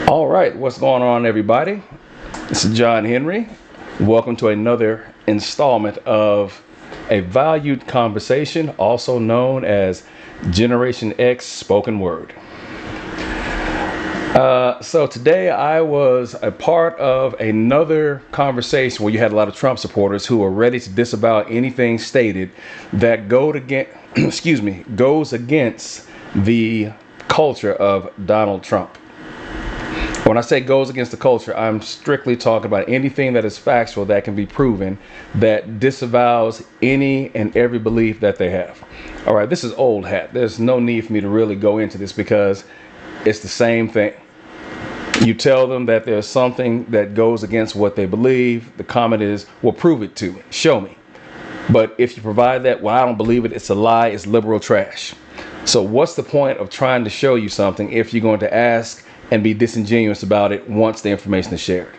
All right, what's going on, everybody? This is John Henry. Welcome to another installment of a valued conversation, also known as Generation X Spoken Word. So today I was a part of another conversation where you had a lot of Trump supporters who are ready to disavow anything stated that goes against the culture of Donald Trump. When I say goes against the culture, I'm strictly talking about anything that is factual that can be proven that disavows any and every belief that they have. All right, this is old hat. There's no need for me to really go into this because it's the same thing. You tell them that there's something that goes against what they believe. The comment is, well, prove it to me. Show me. But if you provide that, well, I don't believe it. It's a lie. It's liberal trash. So what's the point of trying to show you something if you're going to ask and be disingenuous about it once the information is shared?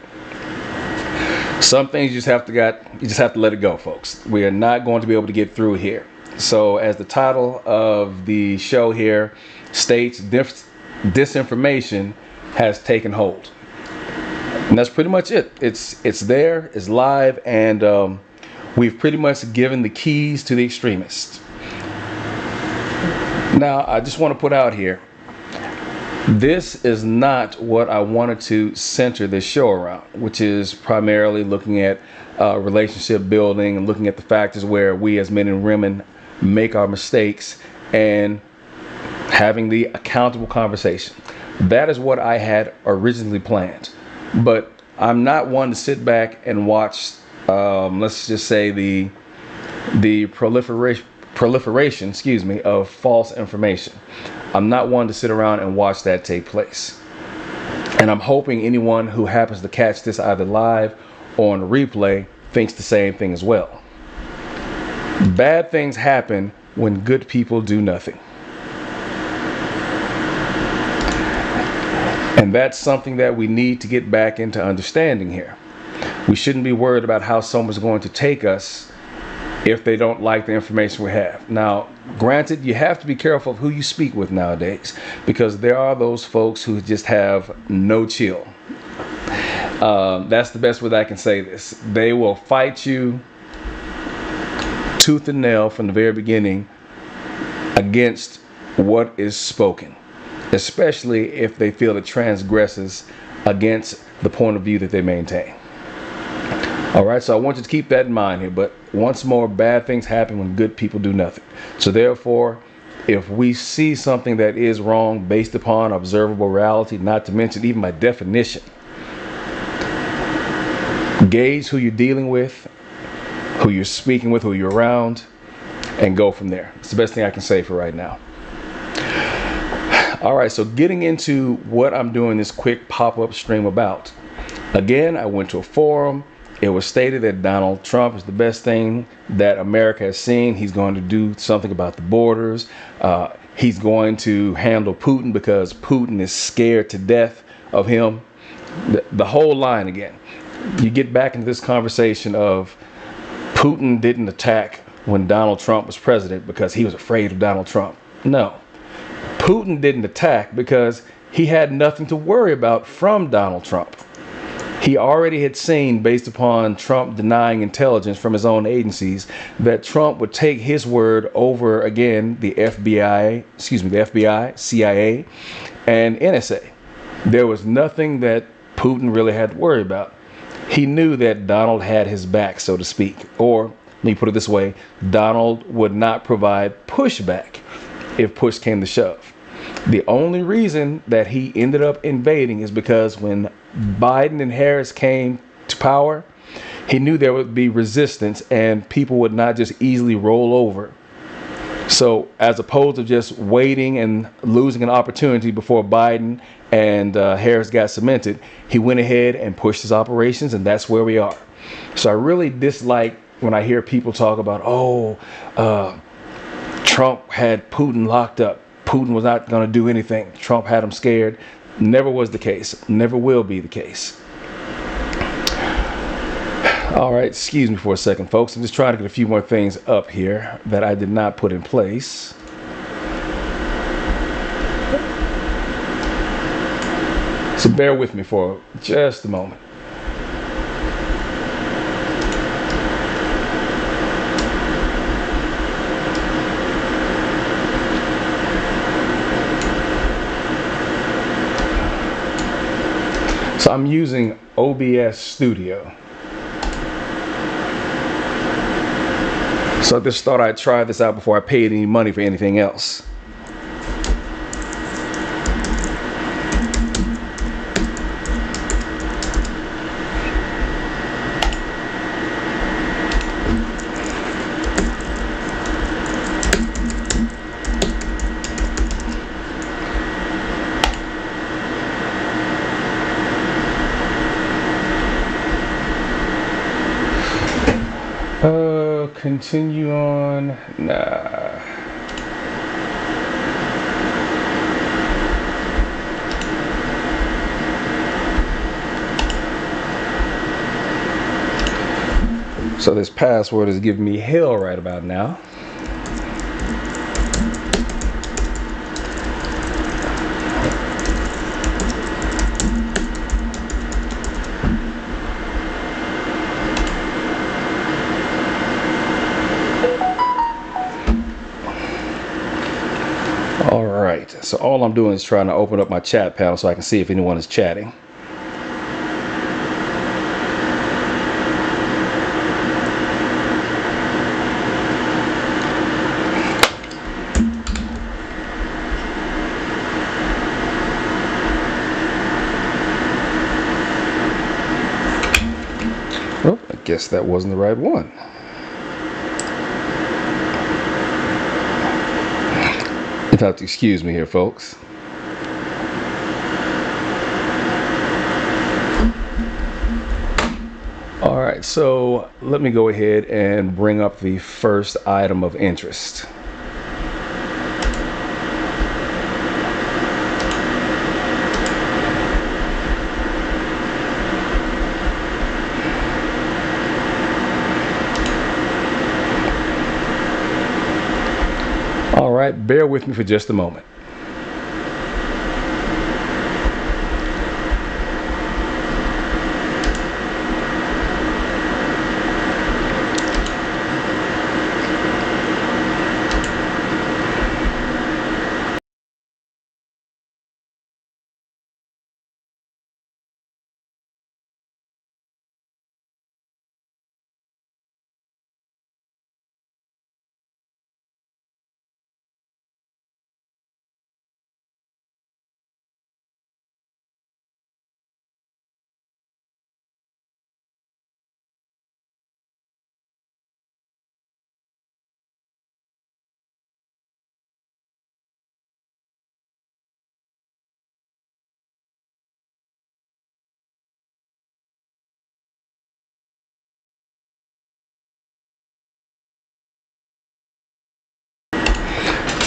Some things you just have to let it go, folks. We are not going to be able to get through here. So as the title of the show here states, disinformation has taken hold. And that's pretty much it. It's there, it's live, and we've pretty much given the keys to the extremists. Now, I just want to put out here, this is not what I wanted to center this show around, which is primarily looking at relationship building and looking at the factors where we as men and women make our mistakes and having the accountable conversation. That is what I had originally planned. But I'm not one to sit back and watch, let's just say the proliferation, of false information. I'm not one to sit around and watch that take place. And I'm hoping anyone who happens to catch this either live or on replay thinks the same thing as well. Bad things happen when good people do nothing. And that's something that we need to get back into understanding here. We shouldn't be worried about how someone's going to take us if they don't like the information we have. Now, granted, you have to be careful of who you speak with nowadays, because there are those folks who just have no chill. That's the best way that I can say this. They will fight you tooth and nail from the very beginning against what is spoken, especially if they feel it transgresses against the point of view that they maintain. All right, so I want you to keep that in mind here. But once more, bad things happen when good people do nothing. So therefore, if we see something that is wrong based upon observable reality, not to mention even by definition, gauge who you're dealing with, who you're speaking with, who you're around, and go from there. It's the best thing I can say for right now. All right, so getting into what I'm doing this quick pop-up stream about. Again, I went to a forum. It was stated that Donald Trump is the best thing that America has seen. He's going to do something about the borders. He's going to handle Putin because Putin is scared to death of him. The whole line again. You get back into this conversation of Putin didn't attack when Donald Trump was president because he was afraid of Donald Trump. No. Putin didn't attack because he had nothing to worry about from Donald Trump. He already had seen, based upon Trump denying intelligence from his own agencies, that Trump would take his word over, again, the FBI, CIA, and NSA. There was nothing that Putin really had to worry about. He knew that Donald had his back, so to speak. Or, let me put it this way, Donald would not provide pushback if push came to shove. The only reason that he ended up invading is because when Biden and Harris came to power, he knew there would be resistance and people would not just easily roll over. So as opposed to just waiting and losing an opportunity before Biden and Harris got cemented, he went ahead and pushed his operations, and that's where we are. So I really dislike when I hear people talk about, Trump had Putin locked up. Putin was not going to do anything. Trump had him scared. Never was the case. Never will be the case. All right, excuse me for a second, folks. I'm just trying to get a few more things up here that I did not put in place. So Bear with me for just a moment. So I'm using OBS Studio. So I just thought I'd try this out before I paid any money for anything else. Continue on. Nah. So this password is giving me hell right about now. Alright, so all I'm doing is trying to open up my chat panel so I can see if anyone is chatting. Oh, I guess that wasn't the right one. You'll have to excuse me here, folks. All right, so let me go ahead and bring up the first item of interest. All right, bear with me for just a moment.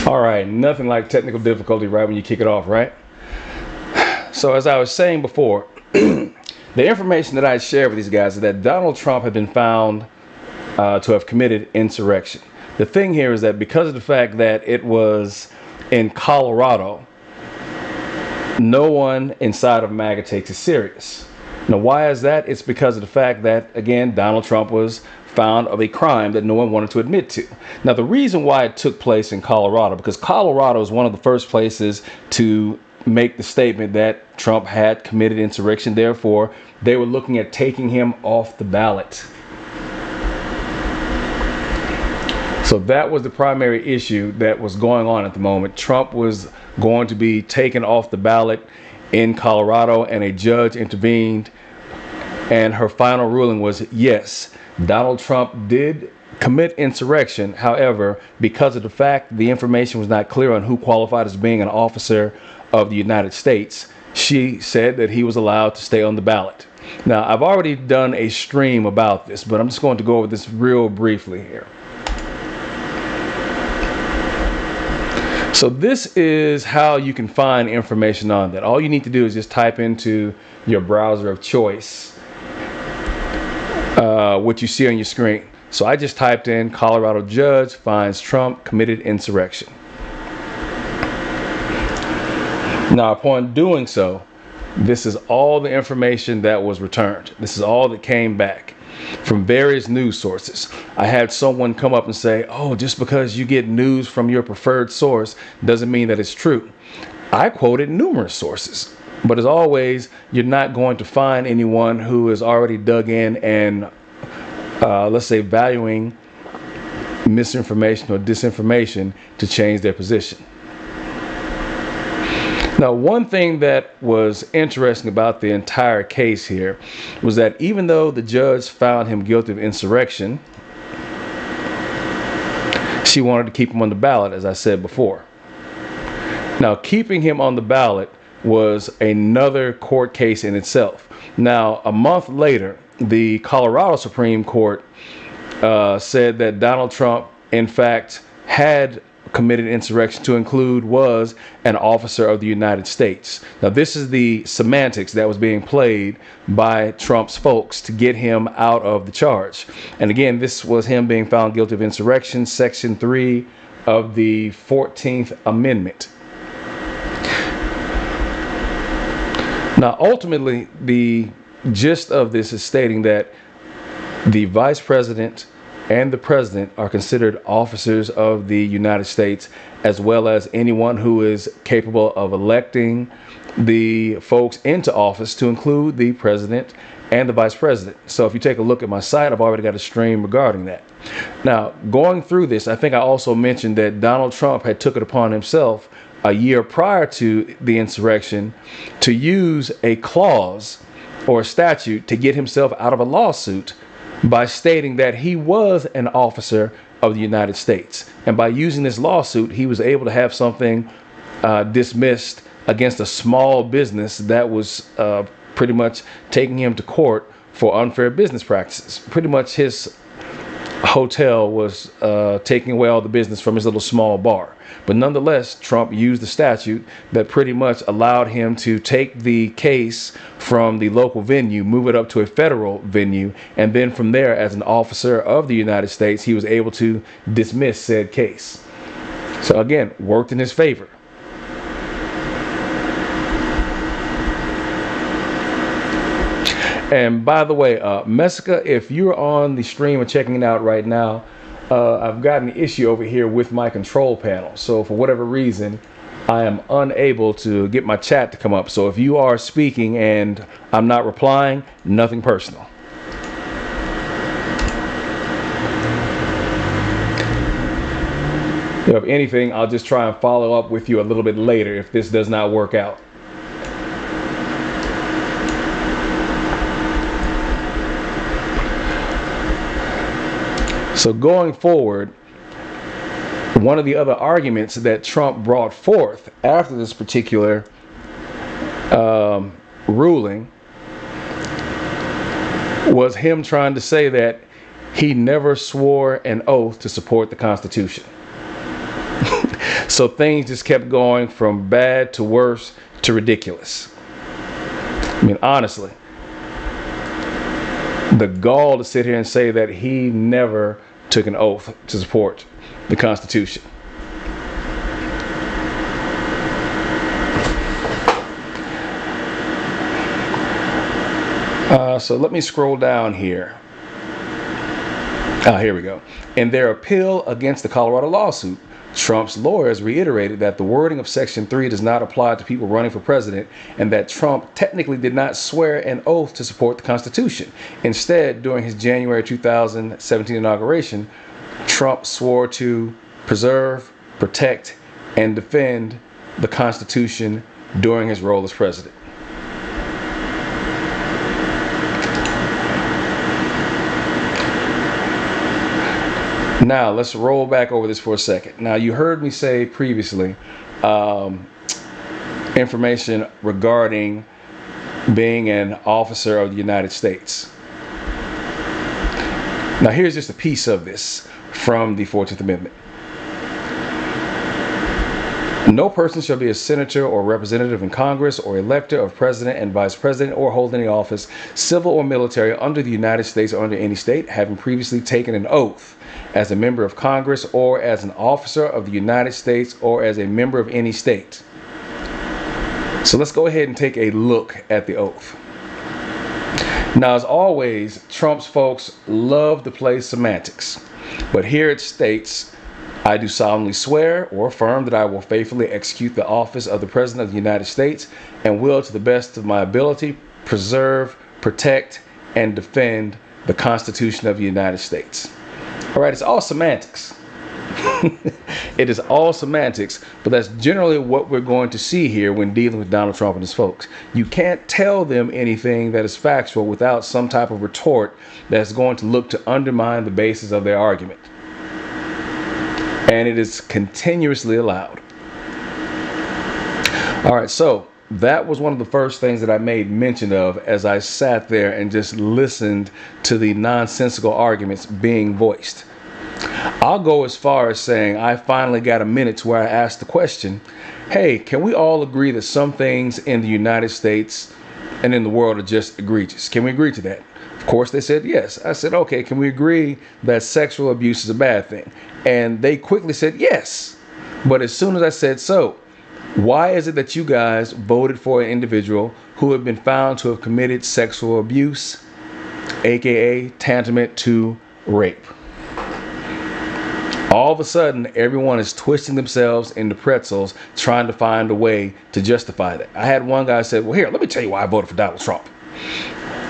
All right, nothing like technical difficulty right when you kick it off, right? So as I was saying before, the information that I shared with these guys is that Donald Trump had been found to have committed insurrection. The thing here is that because of the fact that it was in Colorado, no one inside of MAGA takes it serious. Now, why is that? It's because of the fact that, again, Donald Trump was found of a crime that no one wanted to admit to. Now, the reason why it took place in Colorado, because Colorado is one of the first places to make the statement that Trump had committed insurrection. Therefore, they were looking at taking him off the ballot. So that was the primary issue that was going on at the moment. Trump was going to be taken off the ballot in Colorado, and a judge intervened, and her final ruling was yes, Donald Trump did commit insurrection. However, because of the fact the information was not clear on who qualified as being an officer of the United States, she said that he was allowed to stay on the ballot. Now, I've already done a stream about this, but I'm just going to go over this real briefly here. So this is how you can find information on that. All you need to do is just type into your browser of choice what you see on your screen. So I just typed in Colorado judge finds Trump committed insurrection. Now, upon doing so, This is all the information that was returned. This is all that came back from various news sources. I had someone come up and say, oh, just because you get news from your preferred source doesn't mean that it's true. I quoted numerous sources, but as always, you're not going to find anyone who is already dug in and let's say valuing misinformation or disinformation to change their position. Now, one thing that was interesting about the entire case here was that even though the judge found him guilty of insurrection, she wanted to keep him on the ballot, as I said before. Now, keeping him on the ballot was another court case in itself. Now, a month later, the Colorado Supreme Court said that Donald Trump, in fact, had committed insurrection, to include was an officer of the United States. Now, this is the semantics that was being played by Trump's folks to get him out of the charge. And again, this was him being found guilty of insurrection, Section 3 of the 14th Amendment. Now, ultimately, the gist of this is stating that the vice president and the president are considered officers of the United States, as well as anyone who is capable of electing the folks into office, to include the president and the vice president. So if you take a look at my site, I've already got a stream regarding that. Now, going through this, I think I also mentioned that Donald Trump had took it upon himself a year prior to the insurrection to use a clause or a statute to get himself out of a lawsuit by stating that he was an officer of the United States. And by using this lawsuit, he was able to have something dismissed against a small business that was pretty much taking him to court for unfair business practices. Pretty much his hotel was taking away all the business from his little small bar. But nonetheless, Trump used the statute that pretty much allowed him to take the case from the local venue, move it up to a federal venue, and then from there, as an officer of the United States, he was able to dismiss said case. So again, worked in his favor. And by the way, Messica, if you're on the stream and checking it out right now, I've got an issue over here with my control panel. So for whatever reason, I am unable to get my chat to come up. So if you are speaking and I'm not replying, nothing personal. If anything, I'll just try and follow up with you a little bit later if this does not work out. So going forward, one of the other arguments that Trump brought forth after this particular ruling was him trying to say that he never swore an oath to support the Constitution. So things just kept going from bad to worse to ridiculous. I mean, honestly, the gall to sit here and say that he never took an oath to support the Constitution. So let me scroll down here. Here we go. In their appeal against the Colorado lawsuit, Trump's lawyers reiterated that the wording of Section 3 does not apply to people running for president, and that Trump technically did not swear an oath to support the Constitution. Instead, during his January 2017 inauguration, Trump swore to preserve, protect, and defend the Constitution during his role as president. Now, let's roll back over this for a second. Now, you heard me say previously information regarding being an officer of the United States. Now, here's just a piece of this from the 14th Amendment. No person shall be a senator or representative in Congress or elector of president and vice president or hold any office, civil or military, under the United States or under any state, having previously taken an oath as a member of Congress or as an officer of the United States or as a member of any state. So let's go ahead and take a look at the oath. Now, as always, Trump's folks love to play semantics, but here it states, I do solemnly swear or affirm that I will faithfully execute the office of the President of the United States and will, to the best of my ability, preserve, protect, and defend the Constitution of the United States. All right, it's all semantics. It is all semantics, but that's generally what we're going to see here when dealing with Donald Trump and his folks. You can't tell them anything that is factual without some type of retort that's going to look to undermine the basis of their argument. And it is continuously allowed. All right, so that was one of the first things that I made mention of as I sat there and just listened to the nonsensical arguments being voiced. I'll go as far as saying I finally got a minute to where I asked the question, hey, can we all agree that some things in the United States and in the world are just egregious? Can we agree to that? Of course, they said yes. I said, okay, can we agree that sexual abuse is a bad thing? And they quickly said yes. But as soon as I said so, why is it that you guys voted for an individual who had been found to have committed sexual abuse, aka tantamount to rape? All of a sudden, everyone is twisting themselves into pretzels trying to find a way to justify that. I had one guy say, well, here, let me tell you why I voted for Donald Trump.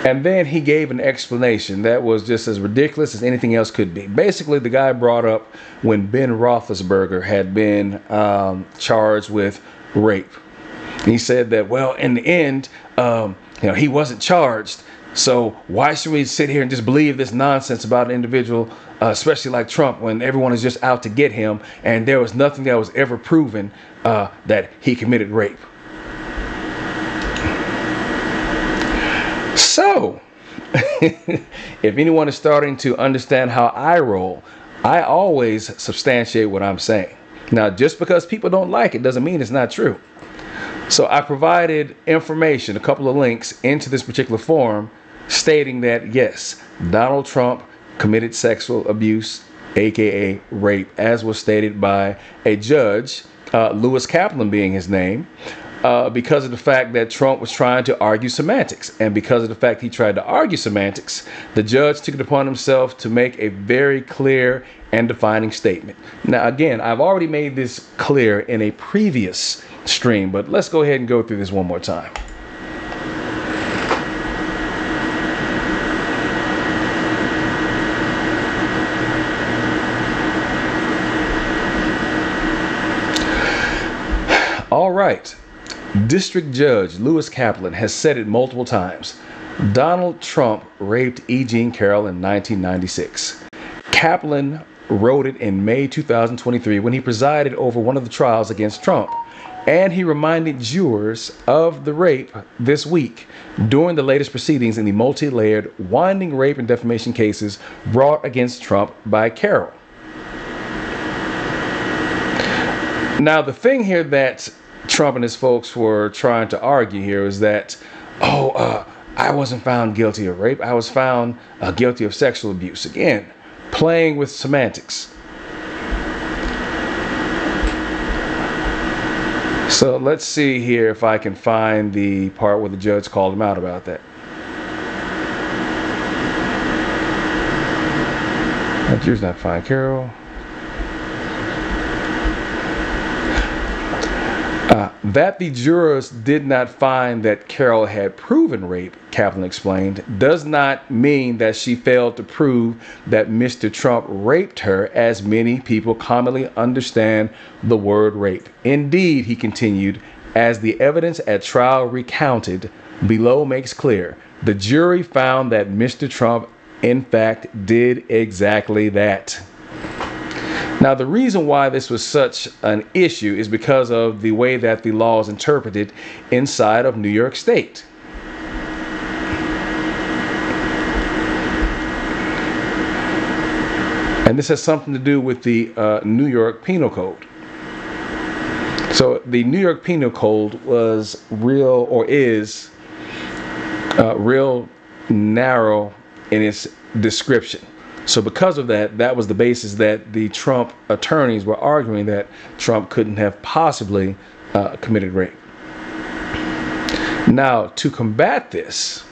And then he gave an explanation that was just as ridiculous as anything else could be. Basically, the guy brought up when Ben Roethlisberger had been charged with rape. He said that, well, in the end, he wasn't charged. So why should we sit here and just believe this nonsense about an individual, especially like Trump, when everyone is just out to get him and there was nothing that was ever proven that he committed rape? So, if anyone is starting to understand how I roll, I always substantiate what I'm saying. Now, just because people don't like it doesn't mean it's not true. So I provided information, a couple of links into this particular forum stating that, yes, Donald Trump committed sexual abuse, aka rape, as was stated by a judge, Lewis Kaplan being his name, because of the fact that Trump was trying to argue semantics. And because of the fact he tried to argue semantics, the judge took it upon himself to make a very clear and defining statement. Now, again, I've already made this clear in a previous stream, but let's go ahead and go through this one more time. All right. District Judge Lewis Kaplan has said it multiple times. Donald Trump raped E. Jean Carroll in 1996. Kaplan wrote it in May 2023 when he presided over one of the trials against Trump. And he reminded jurors of the rape this week during the latest proceedings in the multi-layered, winding rape and defamation cases brought against Trump by Carroll. Now, the thing here that Trump and his folks were trying to argue here is that, I wasn't found guilty of rape. I was found guilty of sexual abuse. Again, playing with semantics. So let's see here if I can find the part where the judge called him out about that. That jury's not fine, Carol. That the jurors did not find that Carroll had proven rape, Kaplan explained, does not mean that she failed to prove that Mr. Trump raped her, as many people commonly understand the word rape. Indeed, he continued, as the evidence at trial recounted below makes clear, the jury found that Mr. Trump, in fact, did exactly that. Now, the reason why this was such an issue is because of the way that the law is interpreted inside of New York State. And this has something to do with the New York Penal Code. So the New York Penal Code was is real narrow in its description. So because of that, that was the basis that the Trump attorneys were arguing that Trump couldn't have possibly committed rape. Now, to combat this,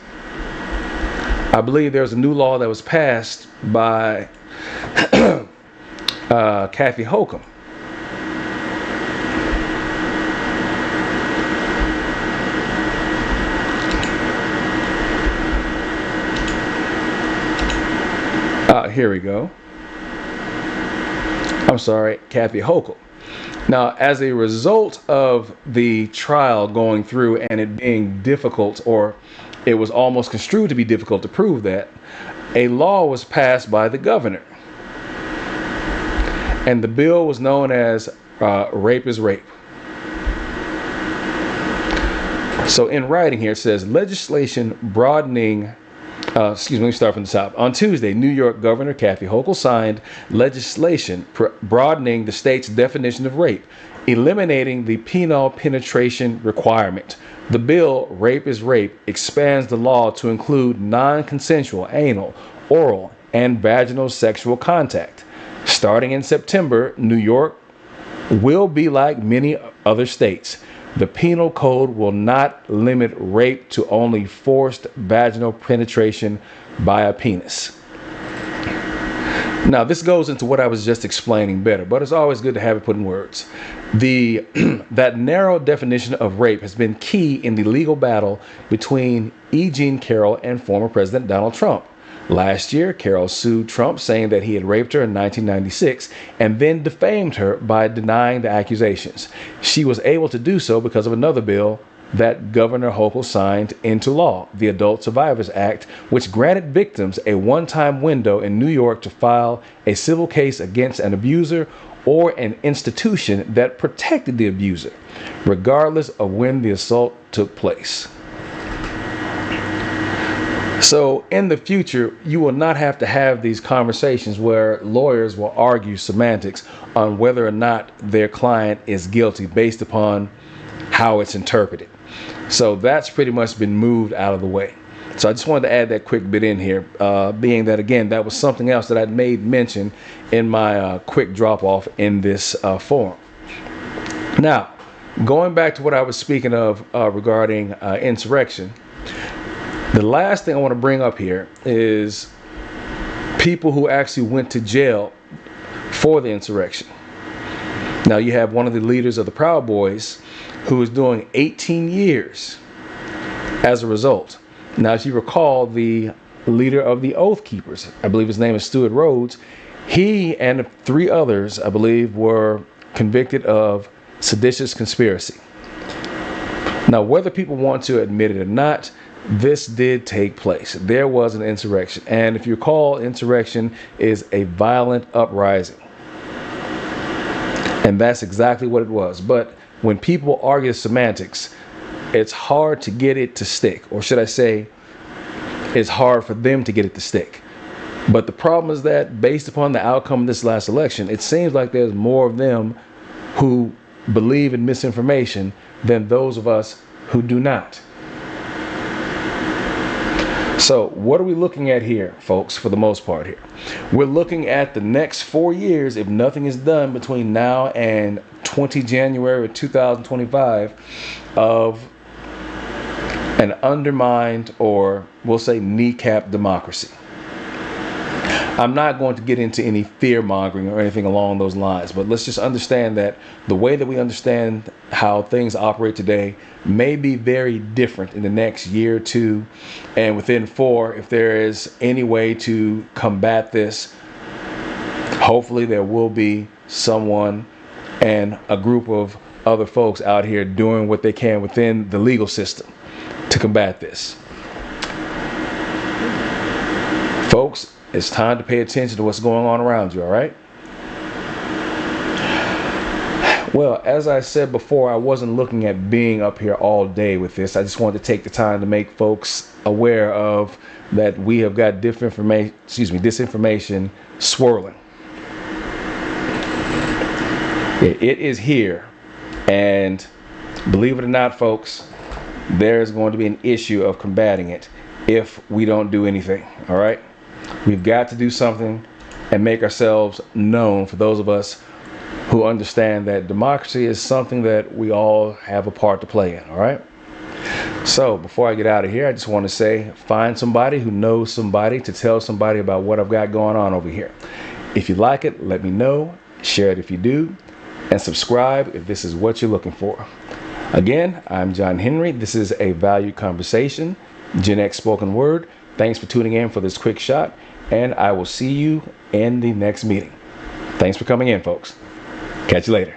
I believe there's a new law that was passed by Kathy Hochul. Here we go. I'm sorry, Kathy Hochul. Now, as a result of the trial going through and it being difficult, or it was almost construed to be difficult to prove that, a law was passed by the governor. And the bill was known as Rape is Rape. So in writing here, it says legislation broadening let me start from the top. On Tuesday, New York Governor Kathy Hochul signed legislation broadening the state's definition of rape, eliminating the penile penetration requirement. The bill, Rape is Rape, expands the law to include non-consensual anal, oral, and vaginal sexual contact. Starting in September, New York will be like many other states. The penal code will not limit rape to only forced vaginal penetration by a penis. Now, this goes into what I was just explaining better, but it's always good to have it put in words. That narrow definition of rape has been key in the legal battle between E. Jean Carroll and former President Donald Trump. Last year, Carroll sued Trump, saying that he had raped her in 1996 and then defamed her by denying the accusations. She was able to do so because of another bill that Governor Hochul signed into law, the Adult Survivors Act, which granted victims a one-time window in New York to file a civil case against an abuser or an institution that protected the abuser, regardless of when the assault took place. So in the future, you will not have to have these conversations where lawyers will argue semantics on whether or not their client is guilty based upon how it's interpreted. So that's pretty much been moved out of the way. So I just wanted to add that quick bit in here, being that, again, that was something else that I'd made mention in my quick drop off in this forum. Now, going back to what I was speaking of regarding insurrection, the last thing I want to bring up here is people who actually went to jail for the insurrection. Now, you have one of the leaders of the Proud Boys who is doing 18 years as a result. Now, if you recall, the leader of the Oath Keepers, I believe his name is Stuart Rhodes, he and 3 others, I believe, were convicted of seditious conspiracy. Now, whether people want to admit it or not, this did take place. There was an insurrection. And if you recall, insurrection is a violent uprising. And that's exactly what it was. But when people argue semantics, it's hard to get it to stick. Or should I say, it's hard for them to get it to stick. But the problem is that based upon the outcome of this last election, it seems like there's more of them who believe in misinformation than those of us who do not. So what are we looking at here, folks, for the most part here? We're looking at the next 4 years, if nothing is done between now and 20 January 2025, of an undermined, or we'll say kneecapped democracy. I'm not going to get into any fear mongering or anything along those lines, but let's just understand that the way that we understand how things operate today may be very different in the next year or two. And within 4, if there is any way to combat this, hopefully there will be someone and a group of other folks out here doing what they can within the legal system to combat this. Folks, it's time to pay attention to what's going on around you, all right? Well, as I said before, I wasn't looking at being up here all day with this. I just wanted to take the time to make folks aware of that we have got disinformation swirling. It is here, and believe it or not, folks, there's going to be an issue of combating it if we don't do anything, all right? We've got to do something and make ourselves known for those of us who understand that democracy is something that we all have a part to play in, all right? So before I get out of here, I just want to say, find somebody who knows somebody to tell somebody about what I've got going on over here. If you like it, let me know. Share it if you do. And subscribe if this is what you're looking for. Again, I'm John Henry. This is A Valued Conversation, Gen X Spoken Word. Thanks for tuning in for this quick shot, and I will see you in the next meeting. Thanks for coming in, folks. Catch you later.